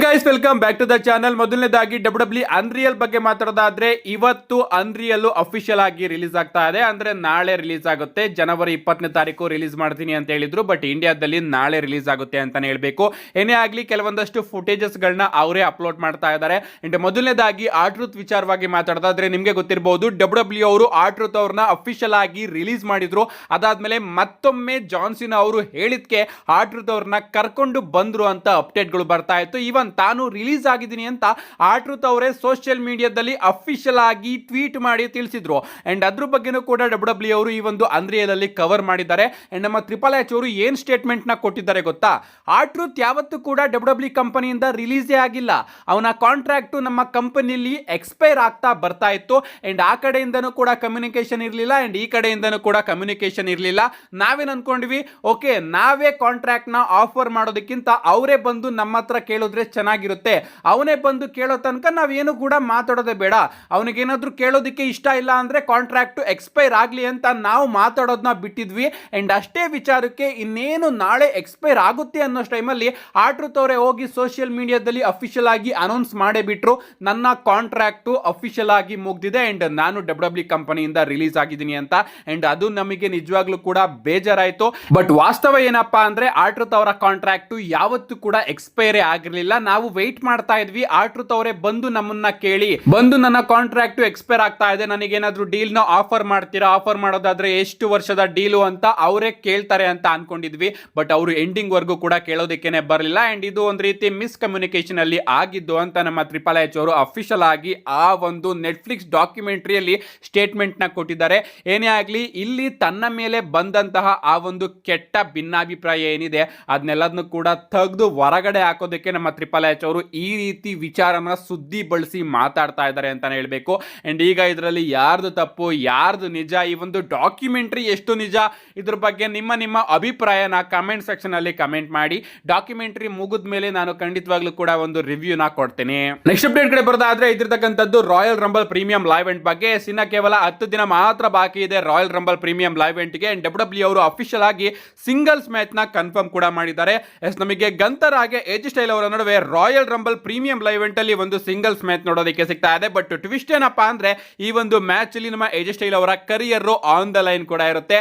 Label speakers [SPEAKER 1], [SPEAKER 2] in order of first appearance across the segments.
[SPEAKER 1] Guys welcome back to the channel. ಮೊದಲನೇದಾಗಿ W unreal ಬಗ್ಗೆ ಮಾತಾಡೋದಾದ್ರೆ ಇವತ್ತು ಅನ್ರಿಯಲ್ ಅಫಿಷಿಯಲ್ ಆಗಿ ರಿಲೀಸ್ ಆಗ್ತಾ ಇದೆ. ಅಂದ್ರೆ ನಾಳೆ ರಿಲೀಸ್ ಆಗುತ್ತೆ. ಜನವರಿ 20ನೇ ತಾರೀಕು ರಿಲೀಸ್ ಮಾಡ್ತೀನಿ ಅಂತ ಹೇಳಿದ್ರು, ಬಟ್ ಇಂಡಿಯಾದಲ್ಲಿ ನಾಳೆ ರಿಲೀಸ್ ಆಗುತ್ತೆ ಅಂತಾನೆ ಹೇಳ್ಬೇಕು. ಏನೇ ಆಗ್ಲಿ ಕೆಲವೊಂದಷ್ಟು ಫುಟೇಜಸ್ ಗಳನ್ನ ಅವರೇ ಅಪ್ಲೋಡ್ ಮಾಡ್ತಾ ಇದ್ದಾರೆ. ಅಂಡ್ ಮೊದಲನೇದಾಗಿ ಆರ್ಟ್ರೂತ್ ವಿಚಾರವಾಗಿ ಮಾತಾಡೋದಾದ್ರೆ ನಿಮ್ಗೆ ಗೊತ್ತಿರಬಹುದು, ಡಬ್ಲ್ಯೂ ಅವರು ಆರ್ಟ್ರೂತ್ ಅವ್ರನ್ನ ಅಫಿಷಿಯಲ್ ಆಗಿ ರಿಲೀಸ್ ಮಾಡಿದ್ರು. ಅದಾದ್ಮೇಲೆ ಮತ್ತೊಮ್ಮೆ ಜಾನ್ಸಿನ್ ಅವರು ಹೇಳಿದ್ಕೆ ಆರ್ಟ್ರೂತ್ ಅವ್ರನ್ನ ಕರ್ಕೊಂಡು ಬಂದ್ರು ಅಂತ ಅಪ್ಡೇಟ್ಗಳು ಬರ್ತಾ ಇತ್ತು. ಇವನ್ ತಾನು ರಿಲೀಸ್ ಆಗಿದ್ದೀನಿ ಅಂತ ಆರ್ಟ್ರೂತ್ ಅವರೇ ಸೋಷಿಯಲ್ ಮೀಡಿಯಾದಲ್ಲಿ ಅಫಿಷಿಯಲ್ ಆಗಿ ಟ್ವೀಟ್ ಮಾಡಿ ತಿಳಿಸಿದ್ರು. ಅಂಡ್ ಅದ್ರ ಬಗ್ಗೆನೂ ಕೂಡ ಡಬ್ಲ್ಯೂ ಅವರು ಈ ಒಂದು ಅನ್ರಿಯಲ್ ಅಲ್ಲಿ ಕವರ್ ಮಾಡಿದ್ದಾರೆ. ಅಂಡ್ ನಮ್ಮ ಟ್ರಿಪಲ್ ಎಚ್ ಅವರು ಏನ್ ಸ್ಟೇಟ್ಮೆಂಟ್ ನ ಕೊಟ್ಟಿದ್ದಾರೆ ಗೊತ್ತಾ? ಆರ್ಟ್ರೂತ್ ಯಾವತ್ತೂ ಕೂಡ ಡಬ್ಲ್ಯೂ ಕಂಪನಿಯಿಂದ ರಿಲೀಸೇ ಆಗಿಲ್ಲ. ಅವನ ಕಾಂಟ್ರಾಕ್ಟ್ ನಮ್ಮ ಕಂಪನಿಯಲ್ಲಿ ಎಕ್ಸ್ಪೈರ್ ಆಗ್ತಾ ಬರ್ತಾ ಇತ್ತು. ಅಂಡ್ ಆ ಕಡೆಯಿಂದನೂ ಕೂಡ ಕಮ್ಯುನಿಕೇಶನ್ ಇರಲಿಲ್ಲ, ಅಂಡ್ ಈ ಕಡೆಯಿಂದನೂ ಕೂಡ ಕಮ್ಯುನಿಕೇಶನ್ ಇರಲಿಲ್ಲ. ನಾವೇನ್ ಅನ್ಕೊಂಡ್ವಿ, ಓಕೆ ನಾವೇ ಕಾಂಟ್ರಾಕ್ಟ್ ನ ಆಫರ್ ಮಾಡೋದಕ್ಕಿಂತ ಅವರೇ ಬಂದು ನಮ್ಮ ಹತ್ರ ಕೇಳಿದ್ರೆ ಚೆನ್ನಾಗಿರುತ್ತೆ. ಅವನೇ ಬಂದು ಕೇಳೋ ತನಕ ನಾವೇನು ಕೂಡ ಮಾತಾಡೋದೇ ಬೇಡ. ಅವನಿಗೇನಾದ್ರೂ ಕೇಳೋದಕ್ಕೆ ಇಷ್ಟ ಇಲ್ಲ ಅಂದ್ರೆ ಕಾಂಟ್ರಾಕ್ಟ್ ಎಕ್ಸ್ಪೈರ್ ಆಗ್ಲಿ ಅಂತ ನಾವು ಮಾತಾಡೋದನ್ನ ಬಿಟ್ಟಿದ್ವಿ. ಅಂಡ್ ಅಷ್ಟೇ ವಿಚಾರಕ್ಕೆ ಇನ್ನೇನು ನಾಳೆ ಎಕ್ಸ್ಪೈರ್ ಆಗುತ್ತೆ ಅನ್ನೋ ಟೈಮಲ್ಲಿ ಆರ್ಟ್ರೂತ್ ಅವರೇ ಹೋಗಿ ಸೋಷಿಯಲ್ ಮೀಡಿಯಾದಲ್ಲಿ ಅಫಿಷಿಯಲ್ ಆಗಿ ಅನೌನ್ಸ್ ಮಾಡೇ ಬಿಟ್ರು, ನನ್ನ ಕಾಂಟ್ರಾಕ್ಟ್ ಅಫಿಷಿಯಲ್ ಆಗಿ ಮುಗ್ದಿದೆ ಅಂಡ್ ನಾನು ಡಬ್ಲ್ಯೂ ಕಂಪನಿಯಿಂದ ರಿಲೀಸ್ ಆಗಿದ್ದೀನಿ ಅಂತ. ಅಂಡ್ ಅದು ನಮಗೆ ನಿಜವಾಗ್ಲೂ ಕೂಡ ಬೇಜಾರಾಯ್ತು. ಬಟ್ ವಾಸ್ತವ ಏನಪ್ಪಾ ಅಂದ್ರೆ ಆರ್ಟ್ರೂತ್ ಅವರ ಕಾಂಟ್ರಾಕ್ಟ್ ಯಾವತ್ತೂ ಕೂಡ ಎಕ್ಸ್ಪೈರ್ ಆಗಿರಲಿಲ್ಲ. ನಾವು ವೆಯ್ಟ್ ಮಾಡ್ತಾ ಇದ್ವಿ, ಆರ್ಟ್ರೂತ್ ಅವರೇ ಬಂದು ನಮ್ಮನ್ನ ಕೇಳಿ, ಬಂದು ನನ್ನ ಕಾಂಟ್ರಾಕ್ಟ್ ಎಕ್ಸ್ಪೈರ್ ಆಗ್ತಾ ಇದೆ, ನನಗೇನಾದ್ರೂ ಡೀಲ್ ನ ಆಫರ್ ಮಾಡ್ತೀರಾ, ಆಫರ್ ಮಾಡೋದಾದ್ರೆ ಎಷ್ಟು ವರ್ಷದ ಡೀಲು ಅಂತ ಅವರೇ ಕೇಳ್ತಾರೆ ಅಂತ ಅನ್ಕೊಂಡಿದ್ವಿ. ಬಟ್ ಅವರು ಎಂಡಿಂಗ್ ವರ್ಗೂ ಕೂಡ ಕೇಳೋದಕ್ಕೇನೆ ಬರಲಿಲ್ಲ. ಅಂಡ್ ಇದು ಒಂದು ರೀತಿ ಮಿಸ್ ಕಮ್ಯುನಿಕೇಶನ್ ಅಲ್ಲಿ ಆಗಿದ್ದು ಅಂತ ನಮ್ಮ ಟ್ರಿಪಲ್ ಎಚ್ ಅವರು ಅಫಿಷಿಯಲ್ ಆಗಿ ಆ ಒಂದು ನೆಟ್ಫ್ಲಿಕ್ಸ್ ಡಾಕ್ಯುಮೆಂಟರಿಯಲ್ಲಿ ಸ್ಟೇಟ್ಮೆಂಟ್ ನ ಕೊಟ್ಟಿದ್ದಾರೆ. ಏನೇ ಆಗ್ಲಿ ಇಲ್ಲಿ ತನ್ನ ಮೇಲೆ ಬಂದಂತಹ ಆ ಒಂದು ಕೆಟ್ಟ ಭಿನ್ನಾಭಿಪ್ರಾಯ ಏನಿದೆ ಅದನ್ನೆಲ್ಲದನ್ನು ಕೂಡ ತೆಗೆದು ಹೊರಗಡೆ ಹಾಕೋದಕ್ಕೆ ನಮ್ಮ ಟ್ರಿಪಲ್ ಎಚ್ ಅವರು ಈ ರೀತಿ ವಿಚಾರನ ಸುದ್ದಿ ಬಳಸಿ ಮಾತಾಡ್ತಾ ಇದ್ದಾರೆ ಅಂತಾನೆ ಹೇಳ್ಬೇಕು. ಅಂಡ್ ಈಗ ಇದರಲ್ಲಿ ಯಾರ್ದು ತಪ್ಪು ಯಾರ್ದು ನಿಜ, ಈ ಒಂದು ಡಾಕ್ಯುಮೆಂಟರಿ ಎಷ್ಟು ನಿಜ, ಇದ್ರ ಬಗ್ಗೆ ನಿಮ್ಮ ಅಭಿಪ್ರಾಯನ ಕಮೆಂಟ್ ಸೆಕ್ಷನ್ ಅಲ್ಲಿ ಕಮೆಂಟ್ ಮಾಡಿ. ಡಾಕ್ಯುಮೆಂಟರಿ ಮುಗಿದ ಮೇಲೆ ನಾನು ಖಂಡಿತವಾಗ್ಲೂ ಕೂಡ ಒಂದು ರಿವ್ಯೂನ ಕೊಡ್ತೇನೆ. ನೆಕ್ಸ್ಟ್ ಅಪ್ಡೇಟ್ ಕಡೆ ಬರೋದಾದ್ರೆ ಇದಿರ್ತಕ್ಕಂಥದ್ದು Royal Rumble premium live event ಬಗ್ಗೆ. ಇನ್ನ ಕೇವಲ 10 ದಿನ ಮಾತ್ರ ಬಾಕಿ ಇದೆ ರಾಯಲ್ ರಂಬಲ್ ಪ್ರೀಮಿಯಂ ಲೈವ್ ಇವೆಂಟ್ಗೆ. ಡಬ್ಲ್ಯೂ ಅವರು ಅಫಿಷಿಯಲ್ ಆಗಿ ಸಿಂಗಲ್ಸ್ ಮ್ಯಾಚ್ ನ ಕನ್ಫರ್ಮ್ ಕೂಡ ಮಾಡಿದ್ದಾರೆ. ನಮಗೆ ಗಂತರ್ ಹಾಗೆ ಏಜ್ ಸ್ಟೈಲ್ ಅವರ ನಡುವೆ Royal Rumble premium live event ಅಲ್ಲಿ ಒಂದು ಸಿಂಗಲ್ಸ್ ಮ್ಯಾಚ್ ನೋಡೋದಕ್ಕೆ ಸಿಗ್ತಾ ಇದೆ. ಬಟ್ ಟ್ವಿಸ್ಟ್ ಏನಪ್ಪಾ ಅಂದ್ರೆ ಈ ಒಂದು ಮ್ಯಾಚ್ ಅಲ್ಲಿ ನಮ್ಮ ಏಜ್ ಸ್ಟೈಲ್ ಅವರ ಕರಿಯರ್ ಆನ್ ದ ಲೈನ್ ಕೂಡ ಇರುತ್ತೆ.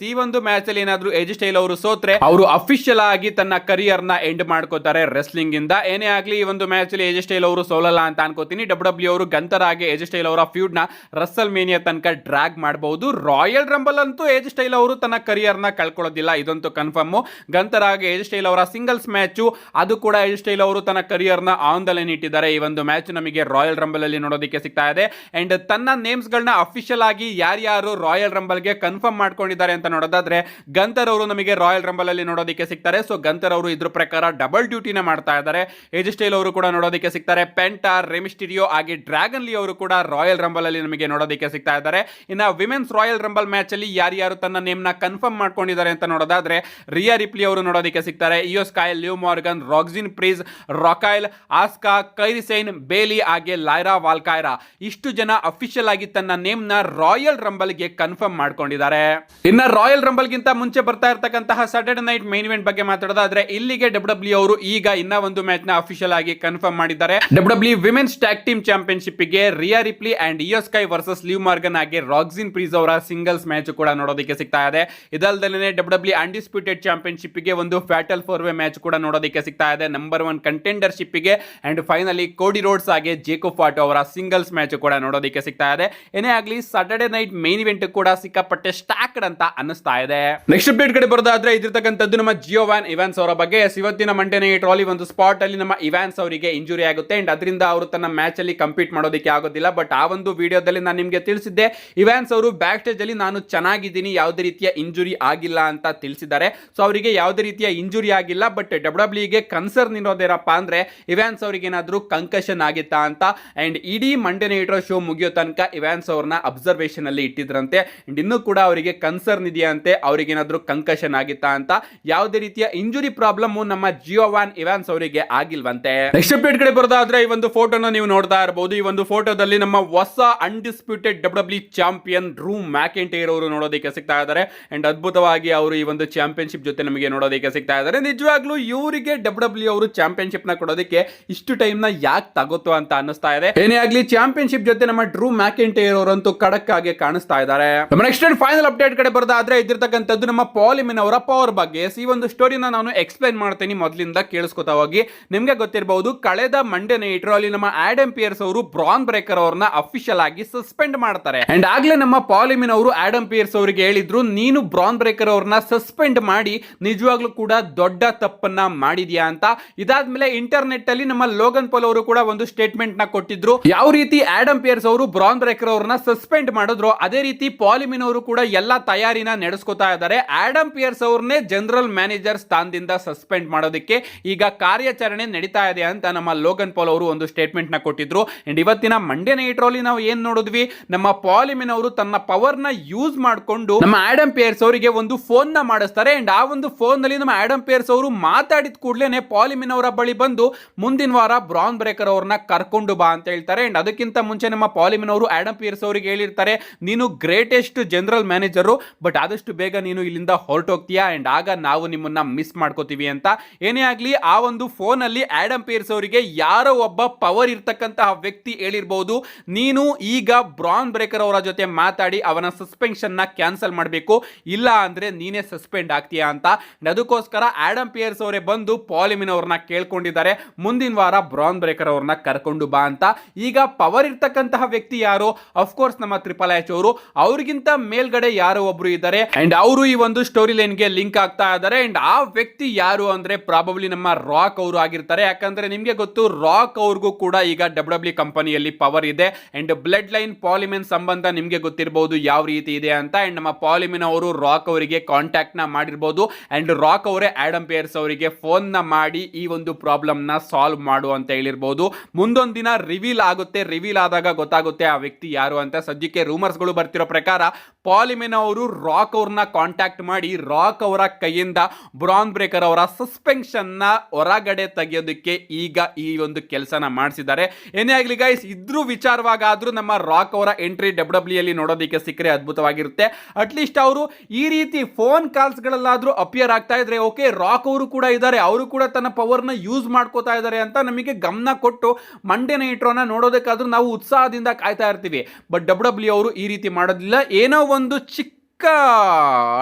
[SPEAKER 1] ಈ ಒಂದು ಮ್ಯಾಚ್ ಅಲ್ಲಿ ಏನಾದ್ರೂ ಏಜ್ ಸ್ಟೈಲ್ ಅವರು ಸೋತ್ರೆ ಅವರು ಅಫಿಷಿಯಲ್ ಆಗಿ ತನ್ನ ಕರಿಯರ್ ನ ಎಂಡ್ ಮಾಡ್ಕೋತಾರೆ ರೆಸ್ಲಿಂಗ್ ಇಂದ. ಏನೇ ಆಗ್ಲಿ ಈ ಒಂದು ಮ್ಯಾಚ್ ಅಲ್ಲಿ ಏಜ್ ಸ್ಟೈಲ್ ಅವರು ಸೋಲಲ್ಲ ಅಂತ ಅನ್ಕೋತೀನಿ. ಡಬ್ಲ್ಯೂ ಅವರು ಗಂತರ್ ಹಾಗೆ ಏಜ್ ಸ್ಟೈಲ್ ಅವರ ಫ್ಯೂಡ್ ನ ರಸಲ್ ಮೇನಿಯಾ ತನಕ ಡ್ರಾಗ್ ಮಾಡಬಹುದು. ರಾಯಲ್ ರಂಬಲ್ ಅಂತೂ ಏಜ್ ಸ್ಟೈಲ್ ಅವರು ತನ್ನ ಕರಿಯರ್ ನ ಕಳ್ಕೊಳ್ಳೋದಿಲ್ಲ, ಇದಂತೂ ಕನ್ಫರ್ಮ್. ಗಂತರ್ ಹಾಗೆ ಏಜ್ ಸ್ಟೈಲ್ ಅವರ ಸಿಂಗಲ್ಸ್ ಮ್ಯಾಚ್ ಅದು ಕೂಡ ಏಜ್ ಸ್ಟೈಲ್ ಅವರು ತನ್ನ ಕರಿಯರ್ ನ ಆನ್ ದ ಲೈನ್ ಇಟ್ಟಿದ್ದಾರೆ. ಈ ಒಂದು ಮ್ಯಾಚ್ ನಮಗೆ ರಾಯಲ್ ರಂಬಲ್ ಅಲ್ಲಿ ನೋಡೋದಕ್ಕೆ ಸಿಗ್ತಾ ಇದೆ. ಅಂಡ್ ತನ್ನ ನೇಮ್ಸ್ ಗಳನ್ನ ಅಫಿಷಿಯಲ್ ಆಗಿ ಯಾರ್ಯಾರು ರಾಯಲ್ ರಂಬಲ್ ಗೆ ಕನ್ಫರ್ಮ್ ಮಾಡ್ಕೊಂಡಿದ್ದಾರೆ ಅಂತ ನೋಡೋದಾದ್ರೆ ಗಂತರ್ ಅವರು ನಮಗೆ ರಾಯಲ್ ರಂಬಲ್ ಅಲ್ಲಿ ನೋಡೋದಕ್ಕೆ ಸಿಗ್ತಾರೆ. ಸೊ ಗಂತರ್ ಅವರು ಇದ್ರ ಪ್ರಕಾರ ಡಬಲ್ ಡ್ಯೂಟಿನ ಮಾಡ್ತಾ ಇದ್ದಾರೆ. ಏಜ್ ಸ್ಟೈಲ್ ಅವರು ಕೂಡ ನೋಡೋದಕ್ಕೆ ಸಿಗ್ತಾರೆ. ಪೆಂಟಾ, ರೆಮಿಸ್ಟಿರಿಯೋ ಹಾಗೆ ಡ್ರ್ಯಾಗನ್ ಲೀ ಅವರು ಕೂಡ ರಾಯಲ್ ರಂಬಲ್ ಅಲ್ಲಿ ನಮಗೆ ನೋಡೋದಕ್ಕೆ ಸಿಗ್ತಾ ಇದ್ದಾರೆ. ಇನ್ನ ವಿಮೆನ್ಸ್ ರಾಯಲ್ ರಂಬಲ್ ಮ್ಯಾಚ್ ಅಲ್ಲಿ ಯಾರ್ಯಾರು ತನ್ನ ನೇಮ್ ನ ಕನ್ಫರ್ಮ್ ಮಾಡ್ಕೊಂಡಿದ್ದಾರೆ ಅಂತ ನೋಡೋದಾದ್ರೆ ರಿಯಾ ರಿಪ್ಲಿ ಅವರು ನೋಡೋದಕ್ಕೆ ಸಿಗ್ತಾರೆ. ಇಯೋ ಸ್ಕೈ, ಲಿವ್ ಮಾರ್ಗನ್, ರಾಕ್ಸಿನ್ ಪ್ರೀಸ್, ರಾಕೈಲ್, ಆಸ್ಕಾ, ಕೈರಿಸೈನ್, ಬೇಲಿ ಹಾಗೆ ಲೈರಾ ವಾಲ್ಕೈರಾ ಇಷ್ಟು ಜನ ಅಫಿಷಿಯಲ್ ಆಗಿ ತನ್ನ ನೇಮ್ ನ ರಾಯಲ್ ರಂಬಲ್ ಗೆ ಕನ್ಫರ್ಮ್ ಮಾಡ್ಕೊಂಡಿದ್ದಾರೆ. ಇನ್ನ ರಾಯಲ್ ರಂಬಲ್ ಗಿಂತ ಮುಂಚೆ ಬರ್ತಾ ಇರತಕ್ಕಂತಹ ಸ್ಯಾಟರ್ಡೆ ನೈಟ್ ಮೈನ್ ಇವೆಂಟ್ ಬಗ್ಗೆ ಮಾತಾಡೋದಾದ್ರೆ ಇಲ್ಲಿಗೆ ಡಬ್ಲ್ಯೂ ಅವರು ಈಗ ಇನ್ನ ಒಂದು ಮ್ಯಾಚ್ ನ ಅಫಿಷಿಯಲ್ ಆಗಿ ಕನ್ಫರ್ಮ್ ಮಾಡಿದ್ದಾರೆ. W women's tag team championship ಗೆ Rhea Ripley and Iyo Sky versus Liv Morgan ಹಾಗೆ ರಾಕ್ಸಿನ್ ಪ್ರೀಸ್ ಅವರ ಸಿಂಗಲ್ಸ್ ಮ್ಯಾಚ್ ಕೂಡ ನೋಡೋದಕ್ಕೆ ಸಿಗ್ತಾ ಇದೆ. ಇದಲ್ದಲ್ಲೇ ಡಬ್ಲ್ಯೂ ಅನ್ಡಿಸ್ಪ್ಯೂಟೆಡ್ ಚಾಂಪಿಯನ್ಶಿಪ್ ಗೆ ಒಂದು ಫ್ಯಾಟಲ್ 4-ವೇ ಮ್ಯಾಚ್ ಕೂಡ ನೋಡೋದಕ್ಕೆ ಸಿಗ್ತಾ ಇದೆ. ನಂಬರ್ 1 ಕಂಟೆಂಡರ್ಶಿಪ್ ಗೆ ಅಂಡ್ ಫೈನಲಿ ಕೋಡಿ ರೋಡ್ಸ್ ಹಾಗೆ ಜೇಕೋ ಫಾಟೋ ಅವರ ಸಿಂಗಲ್ಸ್ ಮ್ಯಾಚ್ ಕೂಡ ನೋಡೋದಕ್ಕೆ ಸಿಗ್ತಾ ಇದೆ. ಏನೇ ಆಗ್ಲಿ ಸ್ಯಾಟರ್ಡೆ ನೈಟ್ ಮೈನ್ ಇವೆಂಟ್ ಕೂಡ ಸಿಕ್ಕಾಪಟ್ಟೆ ಸ್ಟಾಕ್ಡ್ ಅಂತ ಅನಿಸ್ತಾ ಇದೆ. ನೆಕ್ಸ್ಟ್ ಅಪ್ಡೇಟ್ ಕಡೆ ಬರೋದಾದ್ರೆ ಇದಿರ್ತಕ್ಕಂಥದ್ದು ನಮ್ಮ ಜಿಯೋವಾನ್ ಇವಾನ್ಸ್ ಅವರ ಬಗ್ಗೆ. ಇವತ್ತಿನ ಮಂಡೇ ನೈಟ್ ರಾಲಿ ಒಂದು ಸ್ಪಾಟ್ ಅಲ್ಲಿ ನಮ್ಮ ಇವಾನ್ಸ್ ಅವರಿಗೆ ಇಂಜುರಿ ಆಗುತ್ತೆ ಅಂಡ್ ಅದರಿಂದ ಅವರು ತನ್ನ ಮ್ಯಾಚ್ ಅಲ್ಲಿ ಕಂಪೀಟ್ ಮಾಡೋದಕ್ಕೆ ಆಗೋದಿಲ್ಲ. ಬಟ್ ಆ ಒಂದು ವಿಡಿಯೋದಲ್ಲಿ ನಾನು ನಿಮಗೆ ತಿಳಿಸಿದ್ದೆ, ಇವಾನ್ಸ್ ಅವರು ಬ್ಯಾಕ್ ಸ್ಟೇಜ್ ಅಲ್ಲಿ ನಾನು ಚೆನ್ನಾಗಿದ್ದೀನಿ, ಯಾವುದೇ ರೀತಿಯ ಇಂಜುರಿ ಆಗಿಲ್ಲ ಅಂತ ತಿಳಿಸಿದ್ದಾರೆ. ಸೊ ಅವರಿಗೆ ಯಾವುದೇ ರೀತಿಯ ಇಂಜುರಿ ಆಗಿಲ್ಲ. ಬಟ್ ಡಬ್ಲ್ಯೂ ಗೆ ಕನ್ಸರ್ನ್ ಇರೋದೇನಪ್ಪ ಅಂದ್ರೆ ಇವಾನ್ಸ್ ಅವರಿಗೆ ಏನಾದ್ರೂ ಕಂಕಷನ್ ಆಗಿತ್ತಾ ಅಂತ. ಅಂಡ್ ಇಡೀ ಮಂಡೇ ನೈಟ್ ಶೋ ಮುಗಿಯೋ ತನಕ ಇವಾನ್ಸ್ ಅವ್ರನ್ನ ಅಬ್ಸರ್ವೇಷನ್ ಅಲ್ಲಿ ಇಟ್ಟಿದ್ರಂತೆ. ಅಂಡ್ ಇನ್ನೂ ಕೂಡ ಅವರಿಗೆ ಕನ್ಸರ್ನ್ ಇದೆಯಂತೆ, ಅವ್ರಿಗೆ ಏನಾದ್ರೂ ಕಂಕಷನ್ ಆಗಿತ್ತಾ ಅಂತ. ಯಾವುದೇ ರೀತಿಯ ಇಂಜುರಿ ಪ್ರಾಬ್ಲಮ್ ನಮ್ಮ ಜಿಯೋವಾನ್ ಇವಾನ್ಸ್ ಅವರಿಗೆ ಆಗಿಲ್ವಂತೆ. ನೆಕ್ಸ್ಟ್ ಅಪ್ಡೇಟ್ ಕಡೆ ಬರೋದಾದ್ರೆ ಈ ಒಂದು ಫೋಟೋನ ನೀವು ನೋಡ್ತಾ ಇರಬಹುದು. ಈ ಒಂದು ಫೋಟೋದಲ್ಲಿ ನಮ್ಮ ಹೊಸ undisputed W champion Drew McIntyre ಅವರು ನೋಡೋದಕ್ಕೆ ಸಿಗ್ತಾ ಇದ್ದಾರೆ. ಅಂಡ್ ಅದ್ಭುತವಾಗಿ ಅವರು ಈ ಒಂದು ಚಾಂಪಿಯನ್ಶಿಪ್ ಜೊತೆ ನಮಗೆ ನೋಡೋದಕ್ಕೆ ಸಿಗ್ತಾ ಇದ್ದಾರೆ. ನಿಜವಾಗ್ಲೂ ಇವರಿಗೆ ಡಬ್ಲ್ಯೂ ಅವರು ಚಾಂಪಿಯನ್ಶಿಪ್ ನ ಕೊಡೋದಕ್ಕೆ ಇಷ್ಟು ಟೈಮ್ ನ ಯಾಕೆ ತಗೋತು ಅಂತ ಅನ್ನಿಸ್ತಾ ಇದೆ. ಏನೇ ಆಗ್ಲಿ ಚಾಂಪಿಯನ್ಶಿಪ್ ಜೊತೆ ನಮ್ಮ ಡ್ರೂ ಮ್ಯಾಕೆಂಟೈರ್ ಅವರಂತೂ ಖಡಕ್ ಆಗಿ ಕಾಣಿಸ್ತಾ ಇದ್ದಾರೆ. ನಮ್ಮ ನೆಕ್ಸ್ಟ್ ಅಂಡ್ ಫೈನಲ್ ಅಪ್ಡೇಟ್ ಕಡೆ ಬರೋದಾದ್ರೆ ಇದಿರ್ತಕ್ಕಂಥದ್ದು ನಮ್ಮ ಪಾಲಿಮಿನ್ ಅವರ ಪವರ್ ಬಗ್ಗೆ. ಈ ಒಂದು ಸ್ಟೋರಿನ ನಾನು ಎಕ್ಸ್ಪ್ಲೈನ್ ಮಾಡ್ತೀನಿ, ಮೊದಲಿಂದ ಕೇಳಿಸ್ಕೊತಾ ಹೋಗಿ. ನಿಮ್ಗೆ ಗೊತ್ತಿರಬಹುದು ಕಳೆದ ಮಂಡೇ ನೈಟ್ ಅಲ್ಲಿ ನಮ್ಮ ಆಡಮ್ ಪಿಯರ್ಸ್ ಅವರು ಬ್ರಾನ್ ಬ್ರೇಕರ್ ಅವ್ರನ್ನ ಅಫಿಷಿಯಲ್ ಆಗಿ ಸಸ್ಪೆಂಡ್ ಮಾಡ್ತಾರೆ. ಅಂಡ್ ಆಗ್ಲೇ ನಮ್ಮ ಪಾಲಿಮಿನ್ ಅವರು ಆಡಮ್ ಪಿಯರ್ಸ್ ಅವರಿಗೆ ಹೇಳಿದ್ರು, ನೀನು ಬ್ರಾನ್ ಬ್ರೇಕರ್ ಅವ್ರನ್ನ ಸಸ್ಪೆಂಡ್ ಮಾಡಿ ನಿಜವಾಗ್ಲೂ ಕೂಡ ದೊಡ್ಡ ತಪ್ಪನ್ನ ಮಾಡಿದ್ಯಾ ಅಂತ. ಇದಾದ್ಮೇಲೆ ಇಂಟರ್ನೆಟ್ ಅಲ್ಲಿ ನಮ್ಮ ಲೋಗನ್ ಪಾಲ್ ಅವರು ಕೂಡ ಒಂದು ಸ್ಟೇಟ್ಮೆಂಟ್ ನ ಕೊಟ್ಟಿದ್ರು. ಯಾವ ರೀತಿ ಆಡಮ್ ಪಿಯರ್ಸ್ ಅವರು ಬ್ರಾನ್ ಬ್ರೇಕರ್ ಅವ್ರನ್ನ ಸಸ್ಪೆಂಡ್ ಮಾಡಿದ್ರು ಅದೇ ರೀತಿ ಪಾಲಿಮಿನ್ ಅವರು ಕೂಡ ಎಲ್ಲಾ ತಯಾರಿನ ನಡೆಸ್ಕೊತಾ ಇದ್ದಾರೆ. ಆಡಮ್ ಪಿಯರ್ಸ್ ಅವ್ರನ್ನೇ ಜನರಲ್ ಮ್ಯಾನೇಜರ್ ಸ್ಥಾನದಿಂದ ಸಸ್ಪೆಂಡ್ ಮಾಡೋದಕ್ಕೆ ಈಗ ಕಾರ್ಯಾಚರಣೆ ನಡೀತಾ ಇದೆ ಅಂತ ನಮ್ಮ ಲೋಗನ್ ಪಾಲ್ ಅವರು ಒಂದು ಸ್ಟೇಟ್ಮೆಂಟ್ ನ ಕೊಟ್ಟಿದ್ರು. ಅಂಡ್ ಇವತ್ತಿನ ಮಂಡೇ ನೈಟ್ ಅಲ್ಲಿ ನಾವು ಏನ್ ನೋಡಿದ್ವಿ, ನಮ್ಮ ಪಾಲಿಮಿನ್ ಅವರು ತನ್ನ ಪವರ್ ನ ಯೂಸ್ ಮಾಡಿಕೊಂಡು ನಮ್ಮ ಆಡಮ್ ಪಿಯರ್ಸ್ ಅವರಿಗೆ ಒಂದು ಫೋನ್ ನ ಮಾಡಿಸ್ತಾರೆ. ಅಂಡ್ ಆ ಒಂದು ಫೋನ್ ನಲ್ಲಿ ನಮ್ಮ ಆಡಮ್ ಪಿಯರ್ಸ್ ಅವರು ಮಾತಾಡಿದ ಕೂಡಲೇ ಪಾಲಿಮಿನ್ ಅವರ ಬಳಿ ಬಂದು ಮುಂದಿನ ವಾರ ಬ್ರಾನ್ ಬ್ರೇಕರ್ ಅವ್ರನ್ನ ಕರ್ಕೊಂಡು ಬಾ ಅಂತ ಹೇಳ್ತಾರೆ. ಅಂಡ್ ಅದಕ್ಕಿಂತ ಮುಂಚೆ ನಮ್ಮ ಪಾಲಿಮಿನ್ ಅವರು ಆಡಮ್ ಪಿಯರ್ಸ್ ಅವರಿಗೆ ಹೇಳಿರ್ತಾರೆ, ನೀನು ಗ್ರೇಟೆಸ್ಟ್ ಜನರಲ್ ಮ್ಯಾನೇಜರ್, ಬಟ್ ಆದಷ್ಟು ಬೇಗ ನೀನು ಇಲ್ಲಿಂದ ಹೊರಟೋಗ್ತೀಯಾ, ಅಂಡ್ ಆಗ ನಾವು ನಿಮ್ಮನ್ನ ಮಿಸ್ ಮಾಡ್ಕೋತೀವಿ ಅಂತ. ಏನೇ ಆಗ್ಲಿ ಆ ಒಂದು ಫೋನ್ ಅಲ್ಲಿ ಆಡಮ್ ಪಿಯರ್ಸ್ ಅವರಿಗೆ ಯಾರೋ ಒಬ್ಬ ಪವರ್ ಇರ್ತಕ್ಕಂತಹ ವ್ಯಕ್ತಿ ಹೇಳಿರಬಹುದು, ನೀನು ಈಗ ಬ್ರಾನ್ ಬ್ರೇಕರ್ ಅವರ ಜೊತೆ ಮಾತಾಡಿ ಅವನ ಸಸ್ಪೆನ್ಷನ್ ನ ಕ್ಯಾನ್ಸಲ್ ಮಾಡಬೇಕು, ಇಲ್ಲ ಅಂದ್ರೆ ನೀನೇ ಸಸ್ಪೆಂಡ್ ಆಗ್ತೀಯಾ ಅಂತ. ಅದಕ್ಕೋಸ್ಕರ ಆಡಮ್ ಪಿಯರ್ಸ್ ಅವರೇ ಬಂದು ಪಾಲಿಮಿನ್ ಅವ್ರನ್ನ ಕೇಳ್ಕೊಂಡಿದ್ದಾರೆ, ಮುಂದಿನ ವಾರ ಬ್ರಾನ್ ಬ್ರೇಕರ್ ಅವ್ರನ್ನ ಕರ್ಕೊಂಡು ಬಾ ಅಂತ. ಈಗ ಪವರ್ ಇರ್ತಕ್ಕಂತಹ ವ್ಯಕ್ತಿ ಯಾರು? ಅಫ್ಕೋರ್ಸ್ ನಮ್ಮ ಟ್ರಿಪಲ್ ಎಚ್ ಅವರು. ಅವ್ರಿಗಿಂತ ಮೇಲ್ಗಡೆ ಯಾರೋ ಒಬ್ರು ಇದ್ದಾರೆ ಅಂಡ್ ಅವರು ಈ ಒಂದು ಸ್ಟೋರಿ ಲೈನ್ ಗೆ ಲಿಂಕ್ ಆಗ್ತಾ ಇದ್ದಾರೆ. ಅಂಡ್ ಆ ವ್ಯಕ್ತಿ ಯಾರು ಅಂದ್ರೆ ಪ್ರಾಬಬ್ಲಿ ನಮ್ಮ ರಾಕ್ ಅವರು ಆಗಿರ್ತಾರೆ. ಯಾಕಂದ್ರೆ ನಿಮ್ಗೆ ಗೊತ್ತು, ರಾಕ್ ಅವ್ರಿಗೂ ಕೂಡ ಈಗ ಡಬ್ಲ್ಯೂ ಕಂಪನಿಯಲ್ಲಿ ಪವರ್ ಇದೆ. ಅಂಡ್ ಬ್ಲಡ್ ಲೈನ್ ಪಾಲಿಮಿನ್ ಸಂಬಂಧ ನಿಮ್ಗೆ ಗೊತ್ತಿರಬಹುದು ಯಾವ ರೀತಿ ಇದೆ ಅಂತ. ಅಂಡ್ ನಮ್ಮ ಪಾಲಿಮಿನ್ ಅವರು ರಾಕ್ ಅವರಿಗೆ ಕಾಂಟ್ಯಾಕ್ಟ್ ನ ಮಾಡಿರಬಹುದು. ಅಂಡ್ ರಾಕ್ ಅವರೇ ಆಡಮ್ ಪಿಯರ್ಸ್ ಅವರಿಗೆ ಫೋನ್ ನ ಮಾಡಿ ಈ ಒಂದು ಪ್ರಾಬ್ಲಮ್ ನ ಸಾಲ್ವ್ ಮಾಡು ಅಂತ ಹೇಳಿರಬಹುದು. ಮುಂದೊಂದು ದಿನ ರಿವೀಲ್ ಆಗುತ್ತೆ, ರಿವೀಲ್ ಆದಾಗ ಗೊತ್ತಾಗುತ್ತೆ ಆ ವ್ಯಕ್ತಿ ಯಾರು ಅಂತ. ಸದ್ಯಕ್ಕೆ ರೂಮರ್ಸ್ ಗಳು ಬರ್ತಿರೋ ಪ್ರಕಾರ ಪಾಲಿಮಿನ್ ಅವರು ರಾಕ್ ಅವ್ರನ್ನ ಕಾಂಟ್ಯಾಕ್ಟ್ ಮಾಡಿ ರಾಕ್ ಅವರ ಕೈಯಿಂದ ಬ್ರಾನ್ ಬ್ರೇಕರ್ ಅವರ ಸಸ್ಪೆನ್ಷನ್ ನ ಹೊರಗಡೆ ತೆಗೆಯೋದಕ್ಕೆ ಈಗ ಈ ಒಂದು ಕೆಲಸನ ಮಾಡಿಸಿದ್ದಾರೆ. ಏನೇ ಆಗ್ಲಿ ಗೈಸ್, ಇದ್ರೂ ವಿಚಾರವಾಗಾದ್ರೂ ನಮ್ಮ ರಾಕ್ ಅವರ ಎಂಟ್ರಿ ಡಬ್ಲ್ಯೂ ಅಲ್ಲಿ ನೋಡೋದಕ್ಕೆ ಸಿಕ್ಕರೆ ಅದ್ಭುತವಾಗಿರುತ್ತೆ. ಅಟ್ಲೀಸ್ಟ್ ಅವರು ಈ ರೀತಿ ಫೋನ್ ಕಾಲ್ಸ್ ಗಳಲ್ಲಾದ್ರೂ ಅಪಿಯರ್ ಆಗ್ತಾ ಇದ್ರೆ ಓಕೆ, ರಾಕ್ ಅವರು ಕೂಡ ಇದ್ದಾರೆ, ಅವರು ಕೂಡ ತನ್ನ ಪವರ್ ನ ಯೂಸ್ ಮಾಡ್ಕೋತಾ ಇದ್ದಾರೆ ಅಂತ ನಮಗೆ ಗಮನ ಕೊಟ್ಟು ಮಂಡೇ ನೈಟ್ ನ ನೋಡೋದಕ್ಕಾದ್ರೂ ನಾವು ಉತ್ಸಾಹದಿಂದ ಕಾಯ್ತಾ ಇರ್ತೀವಿ. ಬಟ್ ಡಬ್ಲ್ಯೂ ಅವರು ಈ ರೀತಿ ಮಾಡೋದಿಲ್ಲ. ಏನೋ ಒಂದು ಚಿಕ್ಕ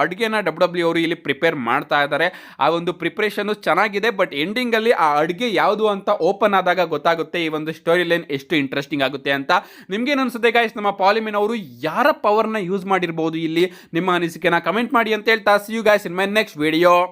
[SPEAKER 1] ಅಡುಗೆನ ಡಬ್ಲ್ಯೂ ಅವರು ಇಲ್ಲಿ ಪ್ರಿಪೇರ್ ಮಾಡ್ತಾ ಇದ್ದಾರೆ. ಆ ಒಂದು ಪ್ರಿಪರೇಷನ್ ಚೆನ್ನಾಗಿದೆ, ಬಟ್ ಎಂಡಿಂಗ್ ಅಲ್ಲಿ ಆ ಅಡುಗೆ ಯಾವುದು ಅಂತ ಓಪನ್ ಆದಾಗ ಗೊತ್ತಾಗುತ್ತೆ ಈ ಒಂದು ಸ್ಟೋರಿ ಲೈನ್ ಎಷ್ಟು ಇಂಟ್ರೆಸ್ಟಿಂಗ್ ಆಗುತ್ತೆ ಅಂತ. ನಿಮ್ಗೇನು ಅನ್ಸುತ್ತೆ ಗೈಸ್, ನಮ್ಮ ಪಾಲಿಮಿನ್ ಅವರು ಯಾರ ಪವರ್ನ ಯೂಸ್ ಮಾಡಿರ್ಬೋದು ಇಲ್ಲಿ? ನಿಮ್ಮ ಅನಿಸಿಕೆನ ಕಮೆಂಟ್ ಮಾಡಿ ಅಂತ ಹೇಳ್ತಾ, see you guys in my next video.